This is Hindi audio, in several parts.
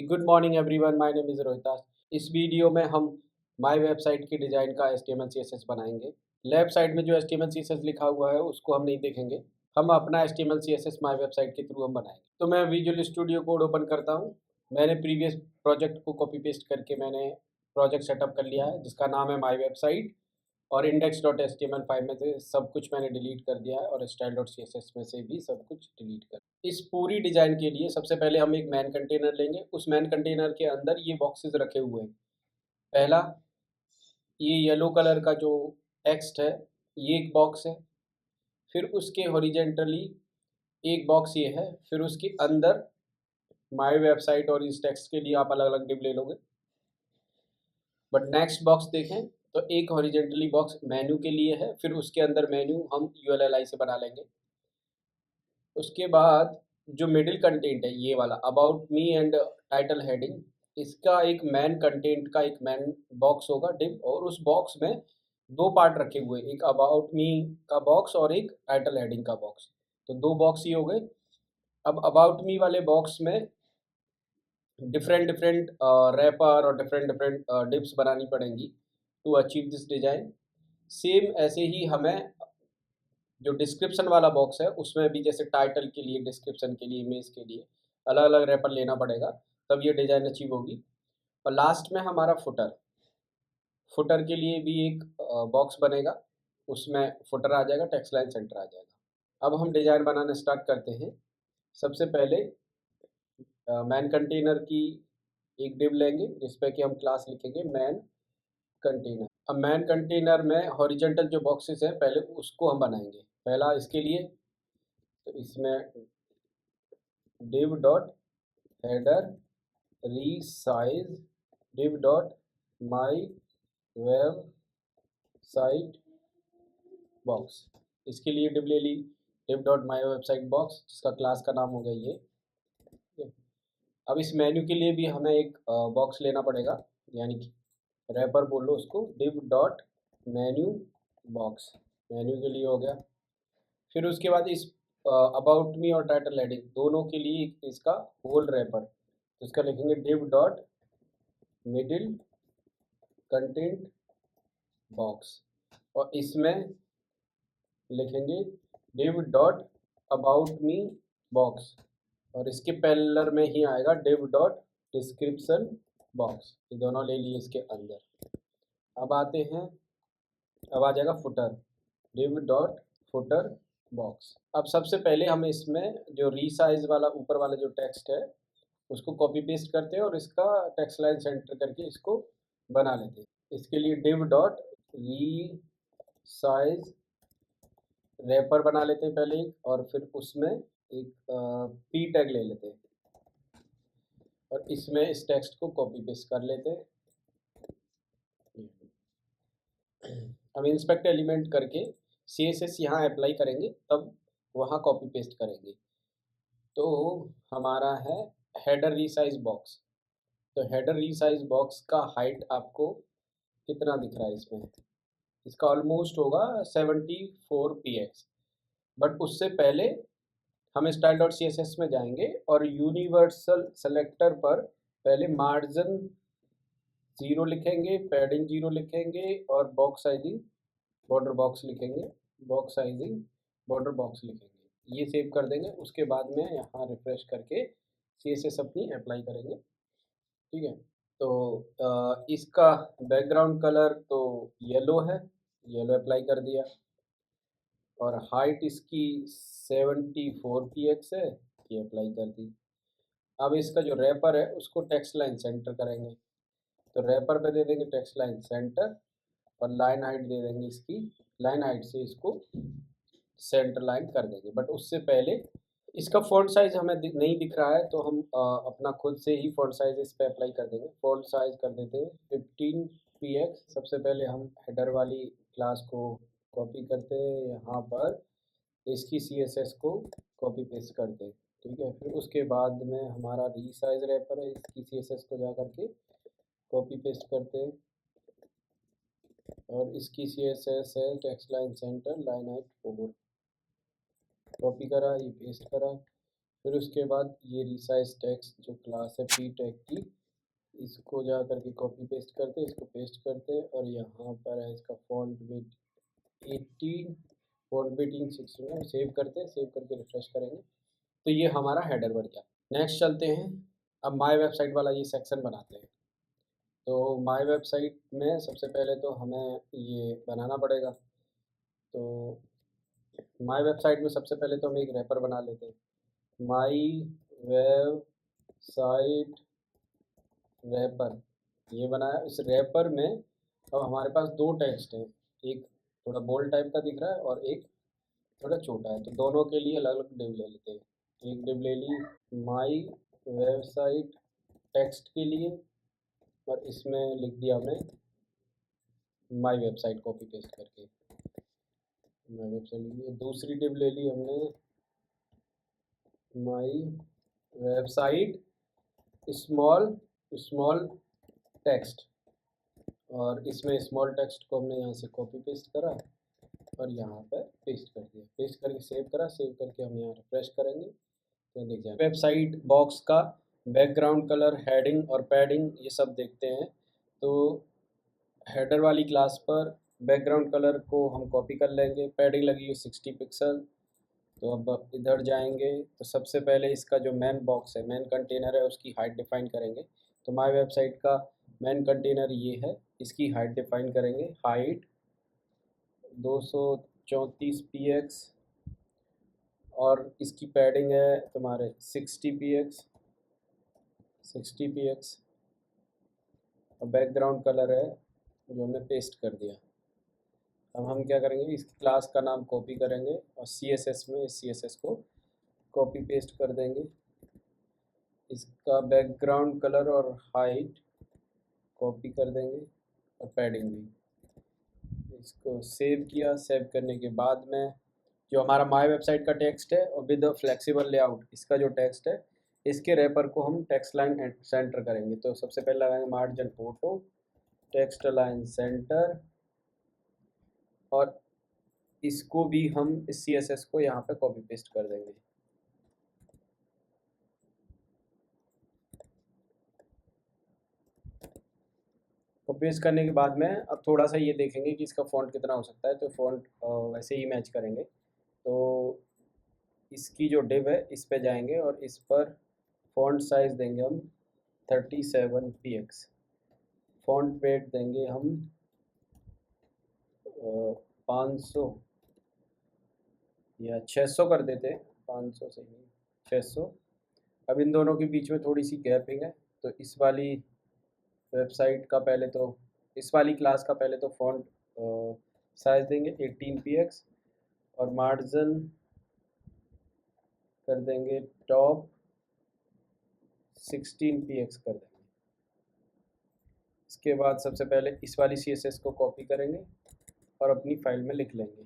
Good morning everyone, my name is Rohitas. इस वीडियो में हम माय वेबसाइट की डिज़ाइन का HTML CSS बनाएंगे। लेफ्ट साइड में जो HTML CSS लिखा हुआ है उसको हम नहीं देखेंगे। हम अपना HTML CSS माय वेबसाइट के थ्रू हम बनाएंगे। तो मैं विजुअल स्टूडियो कोड ओपन करता हूँ। मैंने प्रीवियस प्रोजेक्ट को कॉपी पेस्ट करके मैंने प्रोजेक्ट सेटअप कर लिया है जिसका नाम है माय वेबसाइट। और index.html फाइल में से सब कुछ मैंने डिलीट कर दिया है और style.css में से भी सब कुछ डिलीट कर। इस पूरी डिज़ाइन के लिए सबसे पहले हम एक मैन कंटेनर लेंगे। उस मैन कंटेनर के अंदर ये बॉक्सेस रखे हुए हैं। पहला, ये येलो कलर का जो टेक्स्ट है, ये एक बॉक्स है। फिर उसके हॉरिजेंटली एक बॉक्स ये है। फिर उसके अंदर माय वेबसाइट और इस टेक्स्ट के लिए आप अलग अलग डिव ले लोगे। बट नेक्स्ट बॉक्स देखें तो एक हॉरिजेंटली बॉक्स मेन्यू के लिए है। फिर उसके अंदर मेन्यू हम ULLI से बना लेंगे। उसके बाद जो मिडिल कंटेंट है ये वाला about me and title heading, इसका एक मैन कंटेंट का एक मैन बॉक्स होगा डिव। और उस बॉक्स में दो पार्ट रखे हुए, एक अबाउट मी का बॉक्स और एक टाइटल हेडिंग का बॉक्स। तो दो बॉक्स ही हो गए। अब अबाउट मी वाले बॉक्स में डिफरेंट डिफरेंट रैपर और डिफरेंट डिफरेंट डिप्स बनानी पड़ेंगी to achieve this design. Same ऐसे ही हमें जो डिस्क्रिप्शन वाला बॉक्स है उसमें भी जैसे टाइटल के लिए, डिस्क्रिप्शन के लिए, इमेज के लिए अलग अलग रैपर लेना पड़ेगा, तब ये डिज़ाइन अचीव होगी। और लास्ट में हमारा फुटर, फुटर के लिए भी एक बॉक्स बनेगा। उसमें फुटर आ जाएगा, टेक्स्ट लाइन सेंटर आ जाएगा। अब हम डिज़ाइन बनाना स्टार्ट करते हैं। सबसे पहले मैन कंटेनर की एक डिव लेंगे जिस पे कि हम क्लास लिखेंगे मैन कंटेनर। अब मैन कंटेनर में हॉरिजेंटल जो बॉक्सेस हैं पहले उसको हम बनाएंगे। पहला इसके लिए, तो इसमें div dot header resize div dot माई वेब साइट बॉक्स, इसके लिए डिव ले ली div dot my website box जिसका क्लास का नाम हो गया ये। अब इस मेन्यू के लिए भी हमें एक बॉक्स लेना पड़ेगा, यानी कि रैपर बोल लो उसको, div dot menu box, menu के लिए हो गया। फिर उसके बाद इस अबाउट मी और टाइटल हेडिंग दोनों के लिए इसका होल रैपर, तो इसका लिखेंगे div dot middle content box. और इसमें लिखेंगे div dot about me box. और इसके पैरेलल में ही आएगा div डॉट डिस्क्रिप्शन बॉक्स। ये दोनों ले लिए इसके अंदर। अब आते हैं, अब आ जाएगा footer, div dot footer box. अब सबसे पहले हम इसमें जो रीसाइज वाला ऊपर वाला जो टेक्स्ट है उसको कॉपी पेस्ट करते हैं और इसका टेक्स्ट लाइन सेंटर करके इसको बना लेते हैं। इसके लिए div डॉट रीसाइज रैपर बना लेते हैं पहले एक, और फिर उसमें एक p टैग ले लेते हैं और इसमें इस टेक्स्ट को कॉपी पेस्ट कर लेते हैं। हम इंस्पेक्ट एलिमेंट करके CSS यहाँ अप्लाई करेंगे, तब वहाँ कॉपी पेस्ट करेंगे। तो हमारा है हेडर रीसाइज बॉक्स। तो हेडर रीसाइज बॉक्स का हाइट आपको कितना दिख रहा है इसमें, इसका ऑलमोस्ट होगा 74 px। बट उससे पहले हम style.css में जाएंगे और यूनिवर्सल सेलेक्टर पर पहले मार्जिन 0 लिखेंगे, पैडिंग 0 लिखेंगे और बॉक्स साइजिंग बॉर्डर बॉक्स लिखेंगे, बॉक्स साइजिंग बॉर्डर बॉक्स लिखेंगे। ये सेव कर देंगे। उसके बाद में यहाँ रिफ्रेश करके CSS अपनी अप्लाई करेंगे। ठीक है, तो इसका बैकग्राउंड कलर तो येलो है, येलो अप्लाई कर दिया। और हाइट इसकी 74 px है, ये अप्लाई कर दी। अब इसका जो रैपर है उसको टेक्स्ट लाइन सेंटर करेंगे, तो रैपर पे दे देंगे टेक्स्ट लाइन सेंटर और लाइन हाइट दे देंगे इसकी, लाइन हाइट से इसको सेंटर लाइन कर देंगे। बट उससे पहले इसका फ़ॉन्ट साइज़ हमें नहीं दिख रहा है, तो हम अपना खुद से ही फ़ॉन्ट साइज़ इस पे अप्लाई कर देंगे। फ़ॉन्ट साइज़ कर देते हैं 15 px। सबसे पहले हम हेडर वाली क्लास को कॉपी करते हैं यहाँ पर, इसकी CSS को कॉपी पेस्ट करते हैं। ठीक है, फिर उसके बाद में हमारा रीसाइज रैपर है, इसकी CSS को जा करके कॉपी पेस्ट करते हैं और इसकी CSS है text line centre, line height 4, copy करा, ये पेस्ट करा। फिर उसके बाद ये रिसाइज टेक्स्ट जो क्लास है पी टैग की, इसको जा करके कॉपी पेस्ट करते, इसको पेस्ट करते और यहाँ पर है इसका font width 18, font width 16 save करते, सेव करके रिफ्रेश करेंगे तो ये हमारा हेडर बन गया। नेक्स्ट चलते हैं, अब माय वेबसाइट वाला ये सेक्शन बनाते हैं। तो माय वेबसाइट में सबसे पहले तो हमें ये बनाना पड़ेगा। तो माय वेबसाइट में सबसे पहले तो हम एक रैपर बना लेते हैं, माई वेबसाइट रैपर, ये बनाया। इस रैपर में अब हमारे पास दो टेक्स्ट हैं, एक थोड़ा बोल्ड टाइप का दिख रहा है और एक थोड़ा छोटा है, तो दोनों के लिए अलग अलग डिव ले लेते हैं। एक डिव ले ली माई वेबसाइट टेक्स्ट के लिए और इसमें लिख दिया हमने माई वेबसाइट कॉपी पेस्ट करके माई वेबसाइट लिख लिया। दूसरी डिव ले ली हमने my website small small text और इसमें स्मॉल टेक्स्ट को हमने यहाँ से कॉपी पेस्ट करा और यहाँ पर पेस्ट कर दिया, पेस्ट करके सेव करा, सेव करके हम यहाँ रिफ्रेश करेंगे तो देख जाए। वेबसाइट बॉक्स का बैकग्राउंड कलर, हेडिंग और पैडिंग ये सब देखते हैं। तो हेडर वाली क्लास पर बैकग्राउंड कलर को हम कॉपी कर लेंगे, पैडिंग लगी है 60 पिक्सल। तो अब इधर जाएंगे तो सबसे पहले इसका जो मेन बॉक्स है, मेन कंटेनर है, उसकी हाइट डिफाइन करेंगे। तो माय वेबसाइट का मेन कंटेनर ये है, इसकी हाइट डिफाइन करेंगे, हाइट 234 px और इसकी पैडिंग है तुम्हारे 60 px और बैकग्राउंड कलर है जो हमने पेस्ट कर दिया। अब हम क्या करेंगे, इस क्लास का नाम कॉपी करेंगे और CSS में इस CSS को कॉपी पेस्ट कर देंगे। इसका बैकग्राउंड कलर और हाइट कॉपी कर देंगे और पैडिंग भी। इसको सेव किया, सेव करने के बाद में जो हमारा माय वेबसाइट का टेक्स्ट है और विद फ्लेक्सिबल लेआउट, इसका जो टेक्स्ट है इसके रैपर को हम टेक्स्ट लाइन सेंटर करेंगे। तो सबसे पहले लगाएंगे margin photo text line centre और इसको भी हम इस CSS को यहाँ पे कॉपी पेस्ट कर देंगे। कॉपी पेस्ट करने के बाद में अब थोड़ा सा ये देखेंगे कि इसका फ़ॉन्ट कितना हो सकता है, तो फ़ॉन्ट वैसे ही मैच करेंगे। तो इसकी जो डिव है इस पे जाएंगे और इस पर फ़ॉन्ट साइज़ देंगे हम 37 px, फ़ॉन्ट वेट देंगे हम 500 या 600 कर देते हैं, 500 से ही 600। अब इन दोनों के बीच में थोड़ी सी गैपिंग है, तो इस वाली वेबसाइट का पहले तो इस वाली क्लास का पहले तो फ़ॉन्ट साइज़ देंगे 18 px और मार्जिन कर देंगे टॉप 16 px कर देंगे। इसके बाद सबसे पहले इस वाली CSS को कॉपी करेंगे और अपनी फाइल में लिख लेंगे।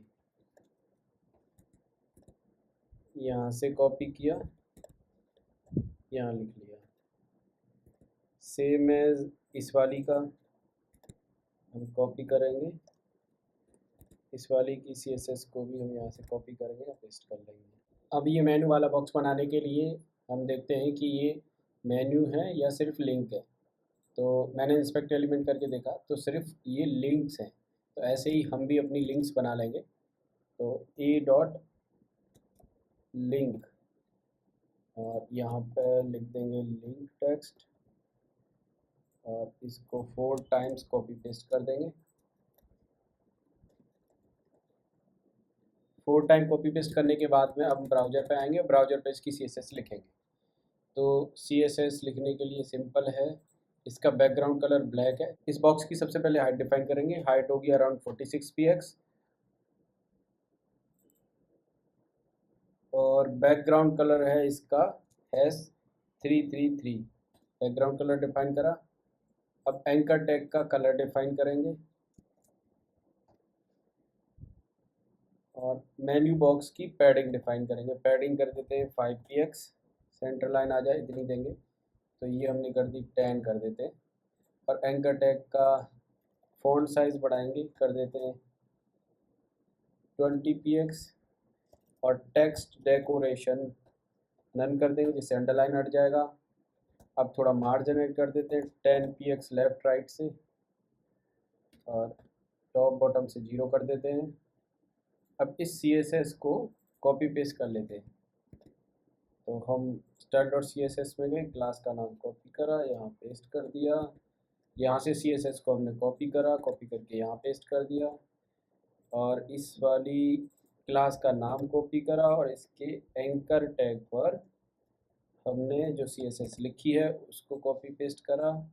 यहाँ से कॉपी किया, यहाँ लिख लिया। सेम एज इस वाली का हम कॉपी करेंगे, इस वाली की CSS को भी हम यहाँ से कॉपी करेंगे और पेस्ट कर लेंगे। अब ये मेन्यू वाला बॉक्स बनाने के लिए हम देखते हैं कि ये मेन्यू है या सिर्फ लिंक है। तो मैंने इंस्पेक्ट एलिमेंट करके देखा तो सिर्फ ये लिंक्स हैं, तो ऐसे ही हम भी अपनी लिंक्स बना लेंगे। तो a.link और यहाँ पर लिख देंगे लिंक टेक्स्ट और इसको 4 टाइम्स कॉपी पेस्ट कर देंगे। 4 टाइम कॉपी पेस्ट करने के बाद में अब हम ब्राउज़र पे आएंगे, ब्राउज़र पे इसकी CSS लिखेंगे। तो CSS लिखने के लिए सिंपल है, इसका बैकग्राउंड कलर ब्लैक है। इस बॉक्स की सबसे पहले हाइट डिफाइन करेंगे, हाइट होगी अराउंड 46 px और बैकग्राउंड कलर है इसका S333, बैकग्राउंड कलर डिफाइन करा। अब एंकर टैग का कलर डिफाइन करेंगे और मेन्यू बॉक्स की पैडिंग डिफाइन करेंगे। पैडिंग कर देते हैं 5 px, सेंटर लाइन आ जाए इतनी देंगे, तो ये हमने कर दी 10 कर देते हैं। और एंकर टैग का फ़ॉन्ट साइज़ बढ़ाएंगे, कर देते हैं 20 px और टेक्स्ट डेकोरेशन नन कर देंगे जिससे अंडरलाइन हट जाएगा। अब थोड़ा मार्जिन ऐड कर देते हैं 10 px लेफ्ट राइट से, और टॉप बॉटम से 0 कर देते हैं। अब इस CSS को कॉपी पेस्ट कर लेते हैं। तो हम style.css में गए, क्लास का नाम कॉपी करा, यहाँ पेस्ट कर दिया। यहाँ से CSS को हमने कॉपी करा, कॉपी करके यहाँ पेस्ट कर दिया, और इस वाली क्लास का नाम कॉपी करा, और इसके एंकर टैग पर हमने जो CSS लिखी है उसको कॉपी पेस्ट करा,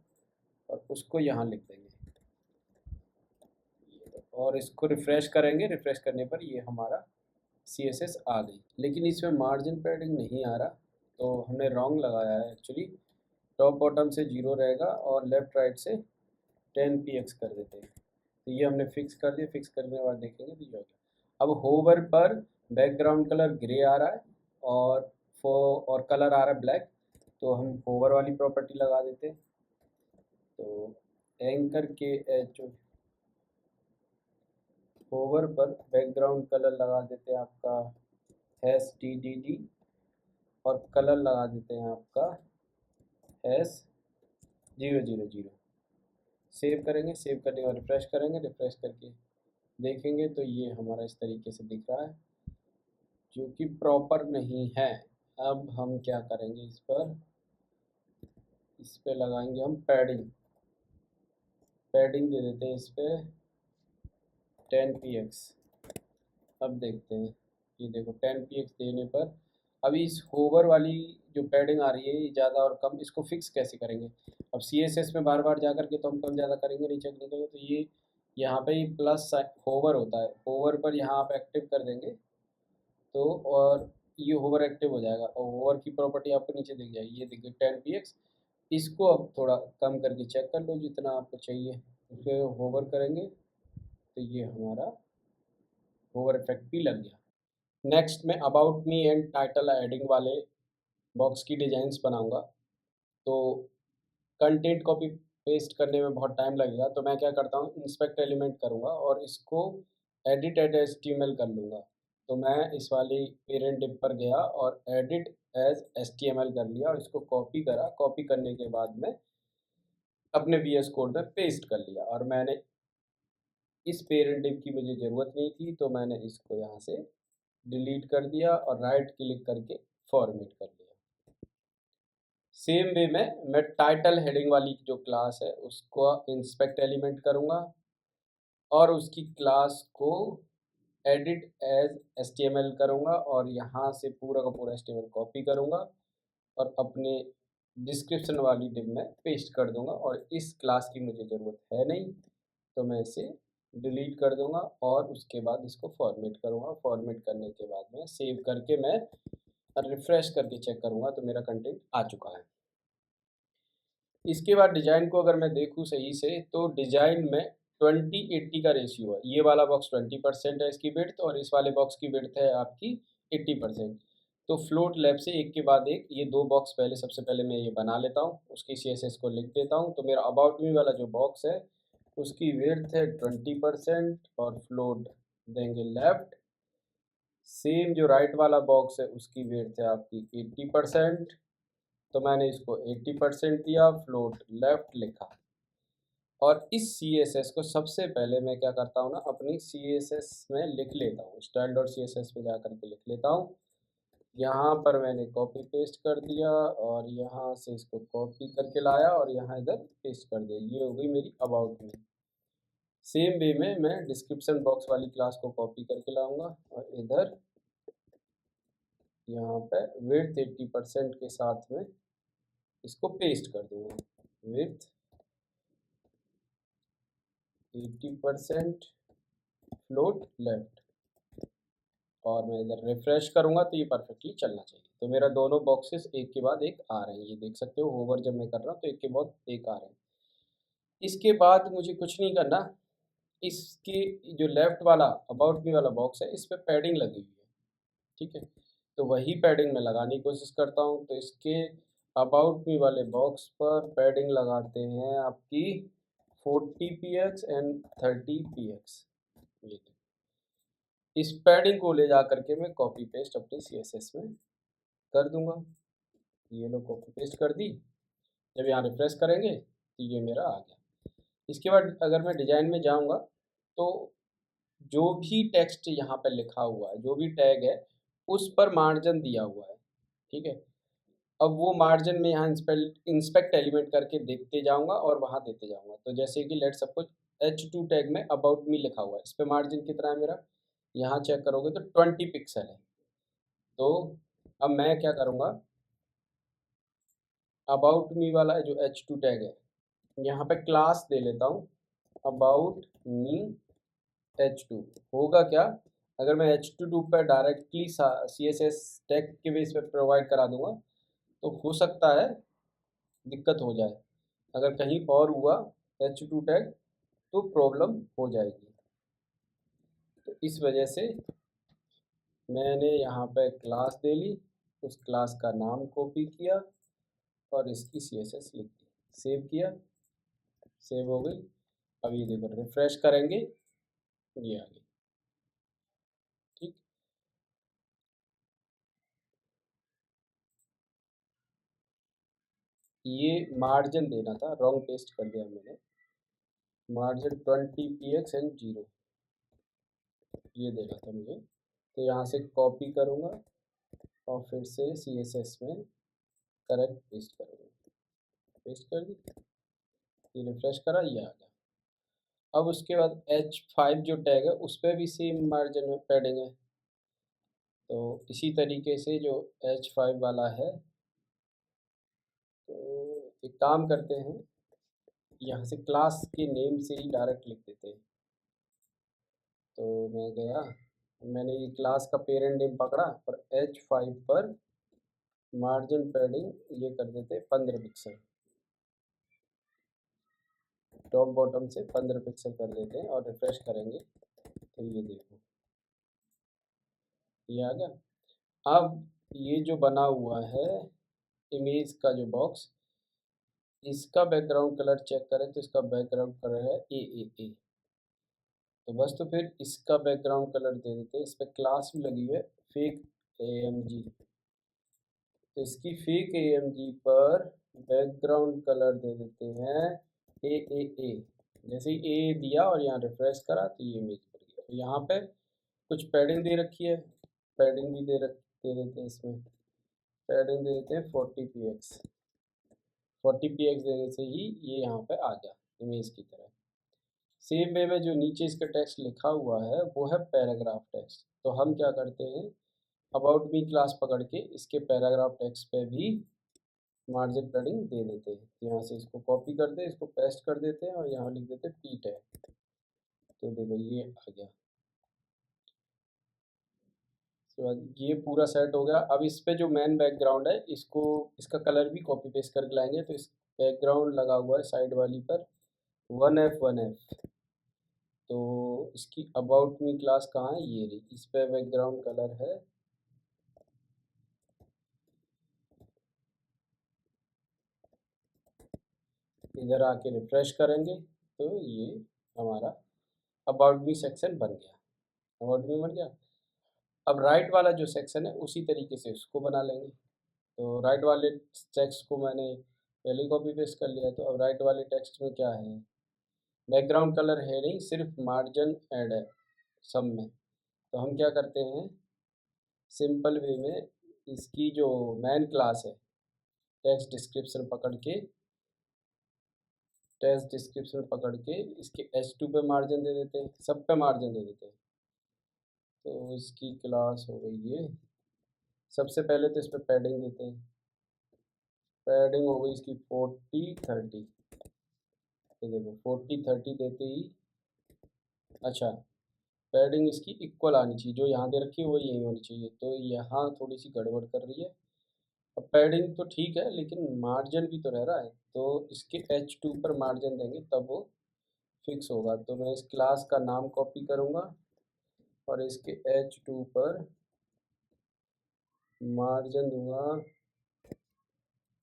और उसको यहाँ लिख देंगे, और इसको रिफ़्रेश करेंगे। रिफ़्रेश करने पर ये हमारा CSS आ गई। लेकिन इसमें मार्जिन पैडिंग नहीं आ रहा, तो हमने रॉन्ग लगाया है एक्चुअली। टॉप बॉटम से 0 रहेगा और लेफ़्ट राइट से 10 px कर देते हैं। तो ये हमने फिक्स कर दिया। फिक्स करने के बाद देखेंगे तो ये हो गया। अब होवर पर बैकग्राउंड कलर ग्रे आ रहा है, और कलर आ रहा है ब्लैक, तो हम होवर वाली प्रॉपर्टी लगा देते हैं। तो एंकर के जो होवर पर बैकग्राउंड कलर लगा देते हैं आपका STDD, और कलर लगा देते हैं आपका S000। सेव करेंगे। सेव करने के बाद रिफ़्रेश करेंगे। रिफ़्रेश करके देखेंगे तो ये हमारा इस तरीके से दिख रहा है, जो कि प्रॉपर नहीं है। अब हम क्या करेंगे, इस पर लगाएंगे हम पैडिंग। पैडिंग दे देते हैं इस पर 10 px। अब देखते हैं, ये देखो 10 px देने पर अभी इस होवर वाली जो पैडिंग आ रही है ये ज़्यादा और कम, इसको फिक्स कैसे करेंगे। अब CSS में बार बार जा करके तो हम कम ज़्यादा करेंगे नहीं, चेक नहीं करेंगे। तो ये यहाँ पे प्लस होवर होता है, होवर पर यहाँ आप एक्टिव कर देंगे तो, और ये होवर एक्टिव हो जाएगा, और होवर की प्रॉपर्टी आपको नीचे दिख जाएगी। ये देखिए 10 px। इसको अब थोड़ा कम करके चेक कर लो जितना आपको चाहिए, फिर होवर करेंगे तो ये हमारा होवर इफेक्ट भी लग गया। नेक्स्ट मैं about me and title adding वाले बॉक्स की डिज़ाइंस बनाऊंगा। तो कंटेंट कॉपी पेस्ट करने में बहुत टाइम लगेगा, तो मैं क्या करता हूँ, इंस्पेक्ट एलिमेंट करूँगा और इसको एडिट एज HTML कर लूँगा। तो मैं इस वाली पेरेंट डिप पर गया और एडिट एज HTML कर लिया, और इसको कॉपी करा। कॉपी करने के बाद में अपने VS कोड में पेस्ट कर लिया, और मैंने इस पेरेंट डिप की मुझे ज़रूरत नहीं थी, तो मैंने इसको यहाँ से डिलीट कर दिया और राइट क्लिक करके फॉर्मेट कर लिया। सेम वे में मैं टाइटल हेडिंग वाली जो क्लास है उसको इंस्पेक्ट एलिमेंट करूँगा, और उसकी क्लास को एडिट एज HTML करूँगा, और यहाँ से पूरा का पूरा HTML कॉपी करूँगा और अपने डिस्क्रिप्शन वाली डिब में पेस्ट कर दूँगा। और इस क्लास की मुझे ज़रूरत है नहीं, तो मैं इसे डिलीट कर दूँगा, और उसके बाद इसको फॉर्मेट करूँगा। फॉर्मेट करने के बाद में सेव करके मैं रिफ़्रेश करके चेक करूँगा तो मेरा कंटेंट आ चुका है। इसके बाद डिज़ाइन को अगर मैं देखूँ सही से, तो डिज़ाइन में 20-80 का रेशियो है। ये वाला बॉक्स 20% है इसकी विड्थ, और इस वाले बॉक्स की विड्थ है आपकी 80%। तो फ्लोट लेफ्ट से एक के बाद एक ये दो बॉक्स पहले, सबसे पहले मैं ये बना लेता हूँ, उसकी CSS को लिख देता हूँ। तो मेरा अबाउट मी वाला जो बॉक्स है उसकी विड्थ है 20%, और फ्लोट देंगे लेफ्ट। सेम जो राइट वाला बॉक्स है उसकी विड्थ है आपकी 80%, तो मैंने इसको 80% दिया, फ्लोट लेफ्ट लिखा। और इस CSS को सबसे पहले मैं क्या करता हूँ ना, अपनी CSS में लिख लेता हूँ, style.css पे जा करके लिख लेता हूँ। यहाँ पर मैंने कॉपी पेस्ट कर दिया, और यहाँ से इसको कॉपी करके लाया और यहाँ इधर पेस्ट कर दिया। ये हो गई मेरी अबाउट मी। सेम वे में मैं डिस्क्रिप्शन बॉक्स वाली क्लास को कॉपी करके लाऊंगा, और इधर यहाँ पे विड्थ 80% के साथ में इसको पेस्ट कर दूंगा। विड्थ 80%, फ्लोट लेफ्ट, और मैं इधर रिफ्रेश करूंगा तो ये परफेक्टली चलना चाहिए। तो मेरा दोनों बॉक्सेस एक के बाद एक आ रहे हैं, ये देख सकते हो। होवर जब मैं कर रहा हूँ तो एक के बाद एक आ रहे हैं। इसके बाद मुझे कुछ नहीं करना, इसके जो लेफ्ट वाला अबाउट मी वाला बॉक्स है इस पर पैडिंग लगी हुई है, ठीक है। तो वही पैडिंग मैं लगाने की कोशिश करता हूँ। तो इसके अबाउट मी वाले बॉक्स पर पैडिंग लगाते हैं आपकी 40 px एंड 30 px। इस पैडिंग को ले जा करके मैं कॉपी पेस्ट अपनी CSS में कर दूंगा, ये लो कॉपी पेस्ट कर दी। जब यहाँ रिफ्रेश करेंगे तो ये मेरा आ गया। इसके बाद अगर मैं डिजाइन में जाऊंगा तो जो भी टेक्स्ट यहाँ पर लिखा हुआ है, जो भी टैग है, उस पर मार्जिन दिया हुआ है, ठीक है। अब वो मार्जिन में यहाँ इंस्पेक्ट एलिमेंट करके देखते जाऊंगा और वहाँ देते जाऊंगा। तो जैसे कि लेट सपोज H2 टैग में अबाउट मी लिखा हुआ है, इस पे मार्जिन कितना है मेरा, यहाँ चेक करोगे तो 20 पिक्सल है। तो अब मैं क्या करूँगा, अबाउट मी वाला जो H2 टैग है, यहाँ पे क्लास दे लेता हूँ अबाउट मी H2। होगा क्या, अगर मैं H2 पर डायरेक्टली CSS टैग के बेस पे प्रोवाइड करा दूंगा तो हो सकता है दिक्कत हो जाए। अगर कहीं और हुआ H2 टैग तो प्रॉब्लम हो जाएगी। तो इस वजह से मैंने यहाँ पे क्लास दे ली, उस क्लास का नाम कॉपी किया और इसकी CSS लिख दी, सेव किया, सेव हो गई। अब ये देखो रिफ्रेश करेंगे, ये आ गई, ठीक। ये मार्जिन देना था, रॉन्ग पेस्ट कर दिया मैंने, मार्जिन 20 px एंड 0 ये देना था मुझे। तो यहाँ से कॉपी करूँगा और फिर से CSS में करेक्ट पेस्ट करूँगा, पेस्ट कर दी, ये रिफ्रेश करा, ये आ गया। अब उसके बाद H5 जो टैग है उस पर भी सेम मार्जिन में पैडिंग है। तो इसी तरीके से जो H5 वाला है, तो एक काम करते हैं, यहाँ से क्लास के नेम से ही डायरेक्ट लिख देते हैं। तो मैं गया, मैंने ये क्लास का पेरेंट नेम पकड़ा और H5 पर मार्जिन पैडिंग ये कर देते 15 पिक्सल, टॉप बॉटम से 15 पिक्सल कर देते हैं और रिफ्रेश करेंगे तो ये देखो ये आ गया। अब ये जो बना हुआ है इमेज का जो बॉक्स, इसका बैकग्राउंड कलर चेक करें तो इसका बैकग्राउंड कलर है AAA। तो बस तो फिर इसका बैकग्राउंड कलर दे देते हैं, इस पर क्लास भी लगी हुई है फेक AMG। तो इसकी फेक AMG पर बैकग्राउंड कलर दे देते हैं AAA। जैसे ही ए दिया और यहाँ रिफ्रेश करा तो ये इमेज बन गया। तो यहाँ पे कुछ पैडिंग दे रखी है, पैडिंग भी दे देते हैं, इसमें पैडिंग दे देते हैं 40 px। 40 px देने से ही ये यहाँ पे आ गया इमेज की तरह। सेम वे में जो नीचे इसका टेक्स्ट लिखा हुआ है वो है पैराग्राफ टेक्स्ट। तो हम क्या करते हैं, अबाउट मी क्लास पकड़ के इसके पैराग्राफ टेक्स्ट पे भी मार्जिन पैडिंग दे देते हैं। तो यहाँ से इसको कॉपी करते हैं, इसको पेस्ट कर देते हैं और यहाँ लिख देते हैं P टैग। तो देखो ये आ गया, उसके बाद ये पूरा सेट हो गया। अब इस पे जो मेन बैकग्राउंड है इसको, इसका कलर भी कॉपी पेस्ट करके लाएंगे। तो इस बैकग्राउंड लगा हुआ है साइड वाली पर 1F। तो इसकी अबाउट मी क्लास कहाँ है, ये रही, इस पे बैकग्राउंड कलर है इधर आके रिफ्रेश करेंगे तो ये हमारा अबाउट मी सेक्शन बन गया, अबाउट मी बन गया। अब राइट वाला जो सेक्शन है उसी तरीके से उसको बना लेंगे। तो राइट वाले टेक्स्ट को मैंने पहले ही कॉपी पेस्ट कर लिया। तो अब राइट वाले टेक्स्ट में क्या है, बैकग्राउंड कलर है नहीं, सिर्फ मार्जिन ऐड है सब में। तो हम क्या करते हैं, सिंपल वे में इसकी जो मैन क्लास है टेक्स्ट डिस्क्रिप्शन पकड़ के, टेक्स्ट डिस्क्रिप्शन पकड़ के इसके H2 पे मार्जिन दे देते हैं, सब पे मार्जिन दे देते हैं। तो इसकी क्लास हो गई ये, सबसे पहले तो इस पर पैडिंग देते हैं, पैडिंग हो गई इसकी 40-30। ये देखो 40-30 देते ही, अच्छा पैडिंग इसकी इक्वल आनी चाहिए, जो यहाँ दे रखी है वो यही होनी चाहिए। तो यहाँ थोड़ी सी गड़बड़ कर रही है। अब पैडिंग तो ठीक है लेकिन मार्जिन भी तो रह रहा है, तो इसके H2 पर मार्जिन देंगे तब वो फिक्स होगा। तो मैं इस क्लास का नाम कॉपी करूँगा और इसके H2 पर मार्जिन दूंगा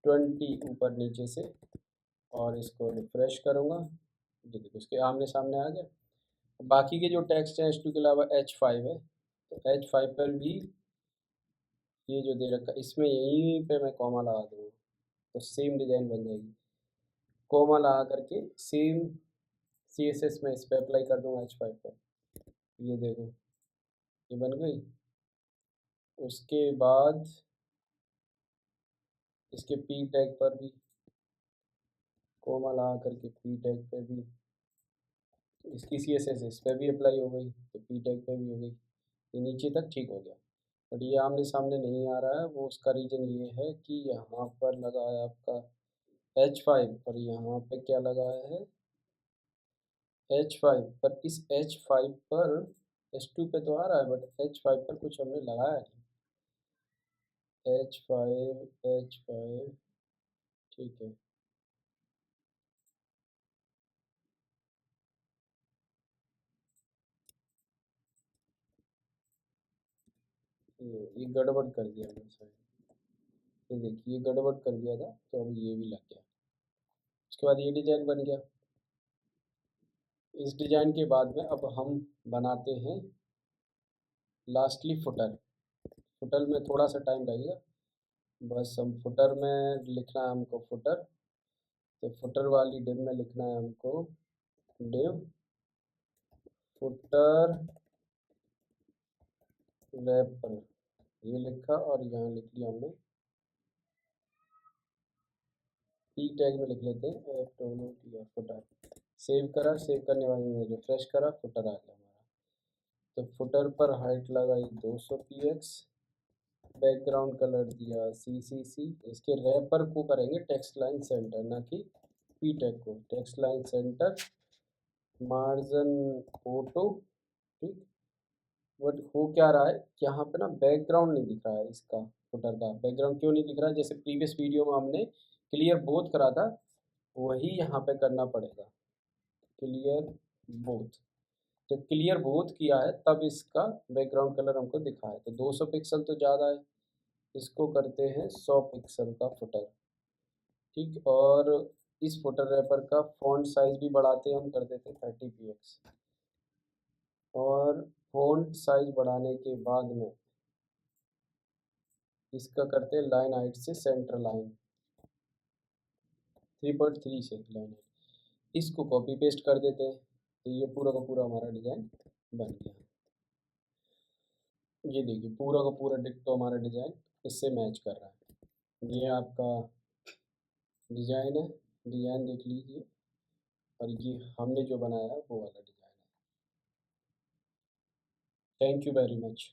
20 ऊपर नीचे से और इसको रिफ्रेश करूँगा, ये देखो इसके आमने सामने आ गया। बाकी के जो टेक्स्ट हैं H2 के अलावा H5 है, तो H5 पर भी ये जो दे रखा इसमें यहीं पे मैं कॉमा लगा दूँगा तो सेम डिज़ाइन बन जाएगी। कॉमा लगा करके सेम CSS में इस पे अप्लाई कर दूँगा H5 पे। ये देखो, ये बन गई। उसके बाद इसके P टैग पर भी कॉमा लगा करके P टैग पे भी इसकी CSS इस पे भी अप्लाई हो गई, तो P टैग पे भी हो गई। ये नीचे तक ठीक हो गया। बट ये आमने सामने नहीं आ रहा है, वो उसका रीज़न ये है कि यहाँ पर लगा है आपका H5 और यहाँ पे क्या लगाया है H5 पर। इस H5 पर H2 पे तो आ रहा है बट H5 पर कुछ हमने लगाया नहीं। H5 ठीक है। ये गड़बड़ कर दिया मैंने शायद। ये देखिए ये गड़बड़ कर दिया था तो अब ये भी लग गया। उसके बाद ये डिज़ाइन बन गया। इस डिज़ाइन के बाद में अब हम बनाते हैं लास्टली फुटर। फुटर में थोड़ा सा टाइम लगेगा, बस हम फुटर में लिखना है हमको फुटर। तो फुटर वाली डिव में लिखना है हमको डिव फुटर रैपर। ये लिखा और यहाँ लिख लिया हमने P टैग में लिख लेते हैं FWTR फुटर। सेव करा, सेव करने बाद में रिफ्रेश करा, फुटर आ गया हमारा। तो फुटर पर हाइट लगाई 200 px, बैकग्राउंड कलर दिया CCC। इसके रैपर को करेंगे टेक्स्ट लाइन सेंटर, ना कि P टैग को। Text line centre margin auto, ठीक। बट हो क्या रहा है, यहाँ पे ना बैकग्राउंड नहीं दिख रहा है इसका। फुटर का बैकग्राउंड क्यों नहीं दिख रहा है? जैसे प्रीवियस वीडियो में हमने क्लियर बोथ करा था, वही यहाँ पे करना पड़ेगा। क्लियर बोथ, जब क्लियर बोथ किया है तब इसका बैकग्राउंड कलर हमको दिखा है। तो 200 पिक्सल तो ज़्यादा है, इसको करते हैं 100 पिक्सल का फुटर, ठीक। और इस फुटर रैपर का फॉन्ट साइज भी बढ़ाते हैं हम, कर देते हैं 30 px। और फॉन्ट साइज बढ़ाने के बाद में इसका करते हैं लाइन हाइट से सेंटर लाइन 3.3 से लाइन हाइट। इसको कॉपी पेस्ट कर देते हैं, तो ये पूरा का पूरा हमारा डिज़ाइन बन गया। ये देखिए पूरा का पूरा डिट्टो हमारा डिज़ाइन इससे मैच कर रहा है। ये आपका डिज़ाइन है, डिज़ाइन देख लीजिए। और ये हमने जो बनाया है वो वाला डिज़ाइन है। Thank you very much.